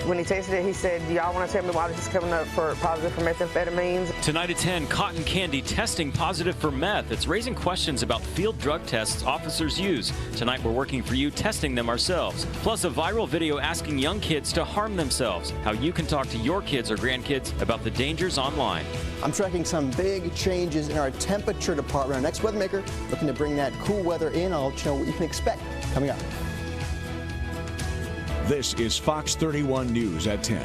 When he tasted it, he said, "Do y'all want to tell me why this is coming up for positive for methamphetamines?" Tonight at 10, cotton candy testing positive for meth. It's raising questions about field drug tests officers use. Tonight we're working for you, testing them ourselves. Plus a viral video asking young kids to harm themselves. How you can talk to your kids or grandkids about the dangers online. I'm tracking some big changes in our temperature department. Our next weather maker looking to bring that cool weather in. I'll let you know what you can expect coming up. This is Fox 31 News at 10.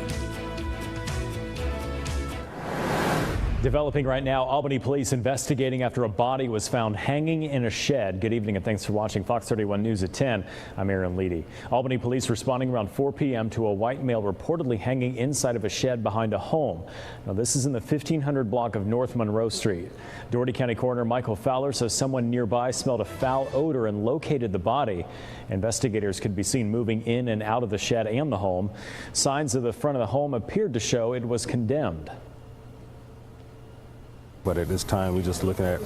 Developing right now, Albany police investigating after a body was found hanging in a shed. Good evening and thanks for watching Fox 31 News at 10. I'm Aaron Leedy. Albany police responding around 4 p.m. to a white male reportedly hanging inside of a shed behind a home. Now this is in the 1500 block of North Monroe Street. Doherty County Coroner Michael Fowler says someone nearby smelled a foul odor and located the body. Investigators could be seen moving in and out of the shed and the home. Signs of the front of the home appeared to show it was condemned. But at this time, we're just looking at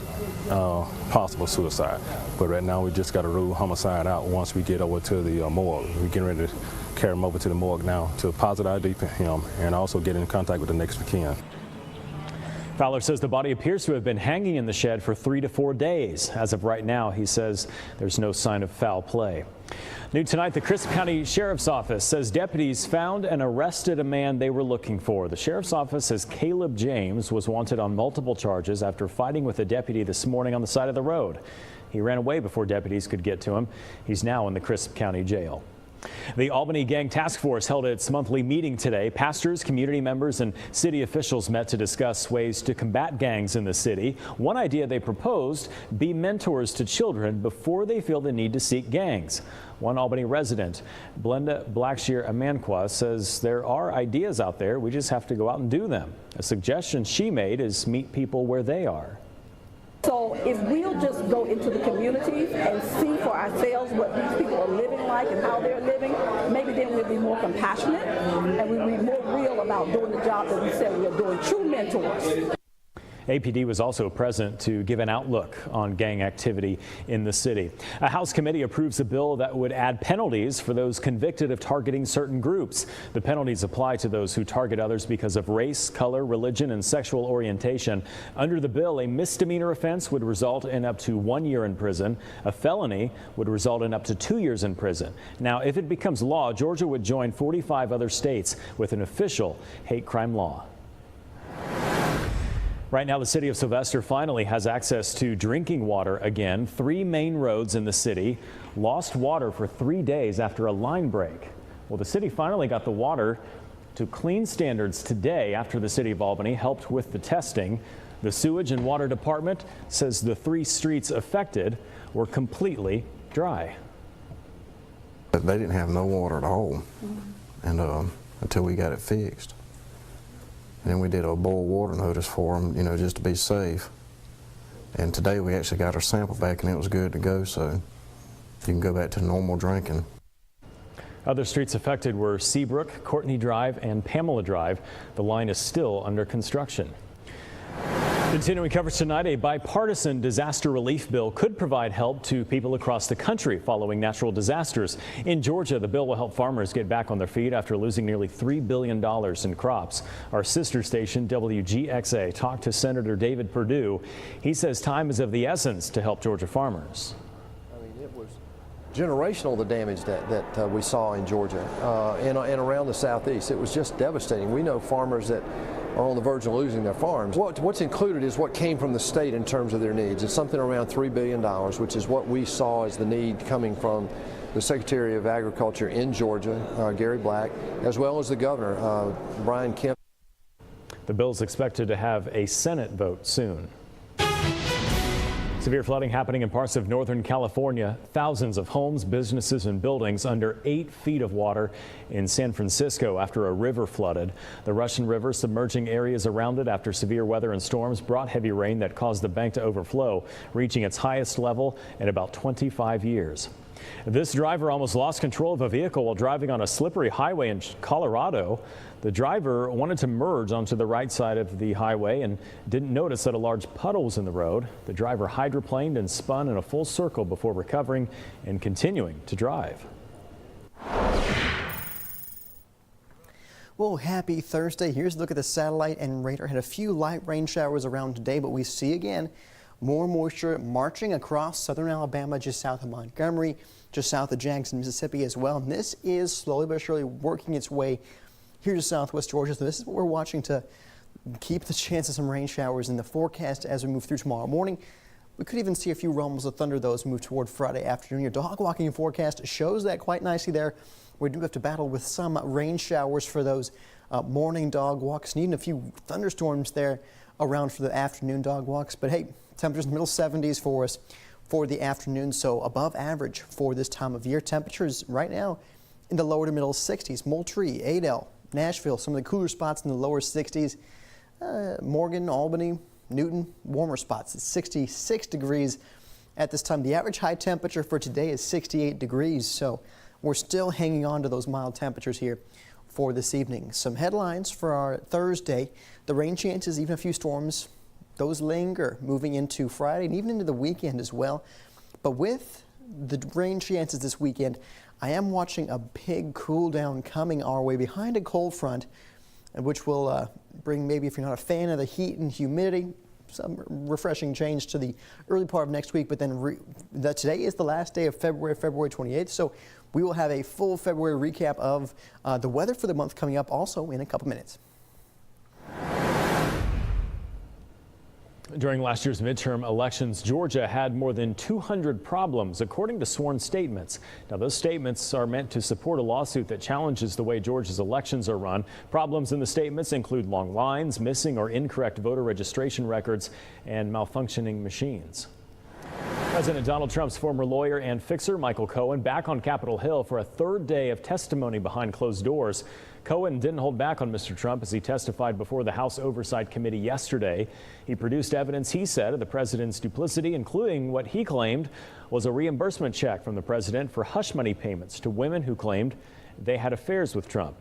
possible suicide. But right now, we just got to rule homicide out once we get over to the morgue. We're getting ready to carry him over to the morgue now to positive ID him and also get in contact with the next of kin. Fowler says the body appears to have been hanging in the shed for 3 to 4 days. As of right now, he says there's no sign of foul play. New tonight, the Crisp County Sheriff's Office says deputies found and arrested a man they were looking for. The Sheriff's Office says Caleb James was wanted on multiple charges after fighting with a deputy this morning on the side of the road. He ran away before deputies could get to him. He's now in the Crisp County Jail. The Albany Gang Task Force held its monthly meeting today. Pastors, community members, and city officials met to discuss ways to combat gangs in the city. One idea they proposed: be mentors to children before they feel the need to seek gangs. One Albany resident, Blenda Blackshear-Amanqua, says there are ideas out there. We just have to go out and do them. A suggestion she made is meet people where they are. So if we'll just go into the communities and see for ourselves what these people are living like and how they're living, maybe then we'll be more compassionate and we'll be more real about doing the job that we said we are doing. True mentors. APD was also present to give an outlook on gang activity in the city. A House committee approves a bill that would add penalties for those convicted of targeting certain groups. The penalties apply to those who target others because of race, color, religion, and sexual orientation. Under the bill, a misdemeanor offense would result in up to 1 year in prison. A felony would result in up to 2 years in prison. Now, if it becomes law, Georgia would join 45 other states with an official hate crime law. Right now, the city of Sylvester finally has access to drinking water again. 3 main roads in the city lost water for 3 days after a line break. Well, the city finally got the water to clean standards today after the city of Albany helped with the testing. The sewage and water department says the 3 streets affected were completely dry. They didn't have no water at all, and until we got it fixed. And then we did a boil water notice for them, just to be safe. And today we actually got our sample back and it was good to go, so you can go back to normal drinking. Other streets affected were Seabrook, Courtney Drive, and Pamela Drive. The line is still under construction. Continuing coverage tonight, a bipartisan disaster relief bill could provide help to people across the country following natural disasters. In Georgia, the bill will help farmers get back on their feet after losing nearly $3 billion in crops. Our sister station, Wfxl, talked to Senator David Perdue. He says time is of the essence to help Georgia farmers. It was generational, the damage that we saw in Georgia and around the southeast. It was just devastating. We know farmers that are on the verge of losing their farms. What's included is what came from the state in terms of their needs. It's something around $3 billion, which is what we saw as the need coming from the Secretary of Agriculture in Georgia, Gary Black, as well as the governor, Brian Kemp. The bill is expected to have a Senate vote soon. Severe flooding happening in parts of Northern California. Thousands of homes, businesses, and buildings under 8 feet of water in San Francisco after a river flooded. The Russian River submerging areas around it after severe weather and storms brought heavy rain that caused the bank to overflow, reaching its highest level in about 25 years. This driver almost lost control of a vehicle while driving on a slippery highway in Colorado. The driver wanted to merge onto the right side of the highway and didn't notice that a large puddle was in the road. The driver hydroplaned and spun in a full circle before recovering and continuing to drive. Well, happy Thursday. Here's a look at the satellite and radar. Had a few light rain showers around today, but we see again more moisture marching across southern Alabama, just south of Montgomery, just south of Jackson, Mississippi as well. And this is slowly but surely working its way here to southwest Georgia. So this is what we're watching to keep the chance of some rain showers in the forecast as we move through tomorrow morning. We could even see a few rumbles of thunder, though, as we move toward Friday afternoon. Your dog walking forecast shows that quite nicely there. We do have to battle with some rain showers for those morning dog walks, needing a few thunderstorms there around for the afternoon dog walks. But hey, temperatures in the middle 70s for us for the afternoon, so above average for this time of year. Temperatures right now in the lower to middle 60s. Moultrie, Adel, Nashville, some of the cooler spots in the lower 60s. Morgan, Albany, Newton, warmer spots at 66 degrees at this time. The average high temperature for today is 68 degrees, so we're still hanging on to those mild temperatures here for this evening. Some headlines for our Thursday. The rain chances, even a few storms, those linger moving into Friday and even into the weekend as well. But with the rain chances this weekend, I am watching a big cool down coming our way behind a cold front, which will bring, maybe if you're not a fan of the heat and humidity, some refreshing change to the early part of next week. But then today is the last day of February 28th. So we will have a full February recap of the weather for the month coming up also in a couple minutes. During last year's midterm elections, Georgia had more than 200 problems, according to sworn statements. Now, those statements are meant to support a lawsuit that challenges the way Georgia's elections are run. Problems in the statements include long lines, missing or incorrect voter registration records, and malfunctioning machines. President Donald Trump's former lawyer and fixer, Michael Cohen, back on Capitol Hill for a third day of testimony behind closed doors. Cohen didn't hold back on Mr. Trump as he testified before the House Oversight Committee yesterday. He produced evidence, he said, of the president's duplicity, including what he claimed was a reimbursement check from the president for hush money payments to women who claimed they had affairs with Trump.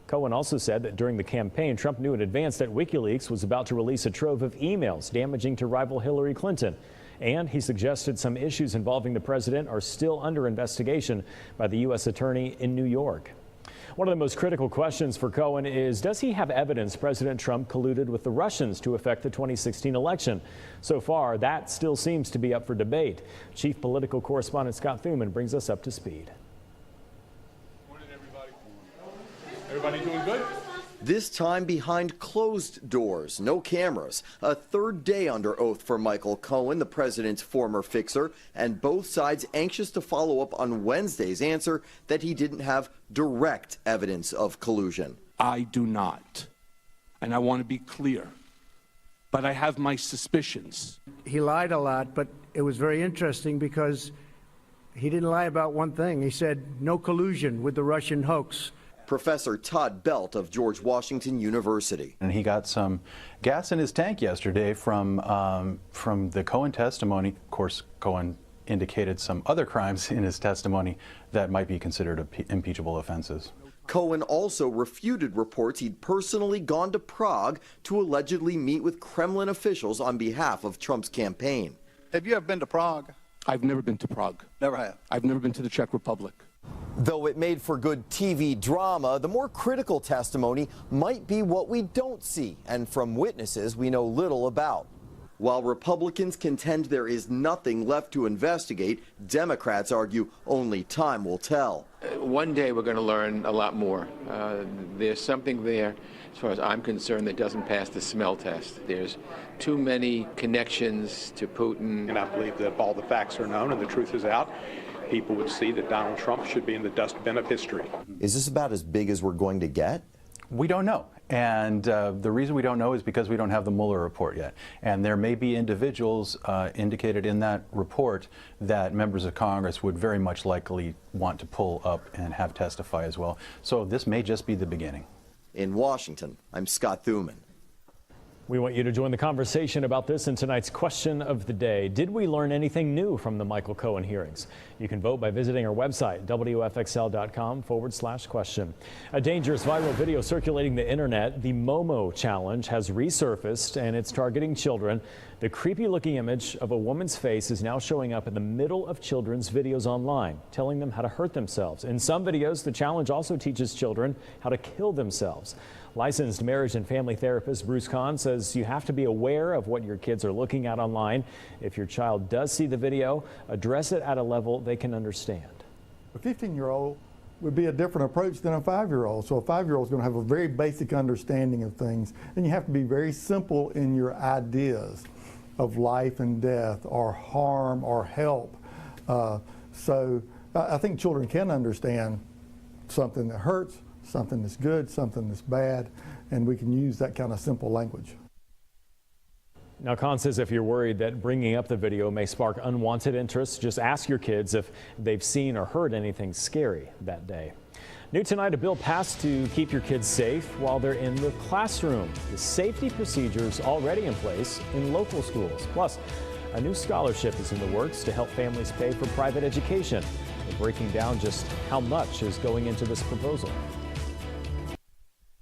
Cohen also said that during the campaign, Trump knew in advance that Wfxl was about to release a trove of emails damaging to rival Hillary Clinton. And he suggested some issues involving the president are still under investigation by the U.S. Attorney in New York. One of the most critical questions for Cohen is, does he have evidence President Trump colluded with the Russians to affect the 2016 election? So far, that still seems to be up for debate. Chief political correspondent Scott Thuman brings us up to speed. Morning, everybody. Everybody doing good? This time behind closed doors, no cameras. A third day under oath for Michael Cohen, the president's former fixer, and both sides anxious to follow up on Wednesday's answer that he didn't have direct evidence of collusion. I do not. And I want to be clear. But I have my suspicions. He lied a lot, but it was very interesting because he didn't lie about one thing. He said no collusion with the Russian hoax. Professor Todd Belt of George Washington University. And he got some gas in his tank yesterday from the Cohen testimony. Of course, Cohen indicated some other crimes in his testimony that might be considered impeachable offenses. Cohen also refuted reports he'd personally gone to Prague to allegedly meet with Kremlin officials on behalf of Trump's campaign. Have you ever been to Prague? I've never been to Prague. Never have. I've never been to the Czech Republic. Though it made for good TV drama, the more critical testimony might be what we don't see, and from witnesses we know little about. While Republicans contend there is nothing left to investigate, Democrats argue only time will tell. One day we're going to learn a lot more. There's something there, as far as I'm concerned, that doesn't pass the smell test. There's too many connections to Putin. And I believe that if all the facts are known and the truth is out, people would see that Donald Trump should be in the dustbin of history. Is this about as big as we're going to get? We don't know. And the reason we don't know is because we don't have the Mueller report yet. And there may be individuals indicated in that report that members of Congress would very much likely want to pull up and have testify as well. So this may just be the beginning. In Washington, I'm Scott Thuman. We want you to join the conversation about this in tonight's question of the day. Did we learn anything new from the Michael Cohen hearings? You can vote by visiting our website, wfxl.com/question. A dangerous viral video circulating the internet, the Momo challenge, has resurfaced and it's targeting children. The creepy-looking image of a woman's face is now showing up in the middle of children's videos online, telling them how to hurt themselves. In some videos, the challenge also teaches children how to kill themselves. Licensed marriage and family therapist Bruce Kahn says you have to be aware of what your kids are looking at online. If your child does see the video, address it at a level they can understand. A 15-year-old would be a different approach than a 5-year-old. So a 5-year-old is going to have a very basic understanding of things, and you have to be very simple in your ideas of life and death, or harm or help. So I think children can understand something that hurts, something that's good, something that's bad, and we can use that kind of simple language. Now, Kahn says if you're worried that bringing up the video may spark unwanted interest, just ask your kids if they've seen or heard anything scary that day. New tonight, a bill passed to keep your kids safe while they're in the classroom. The safety procedures already in place in local schools. Plus, a new scholarship is in the works to help families pay for private education. We're breaking down just how much is going into this proposal.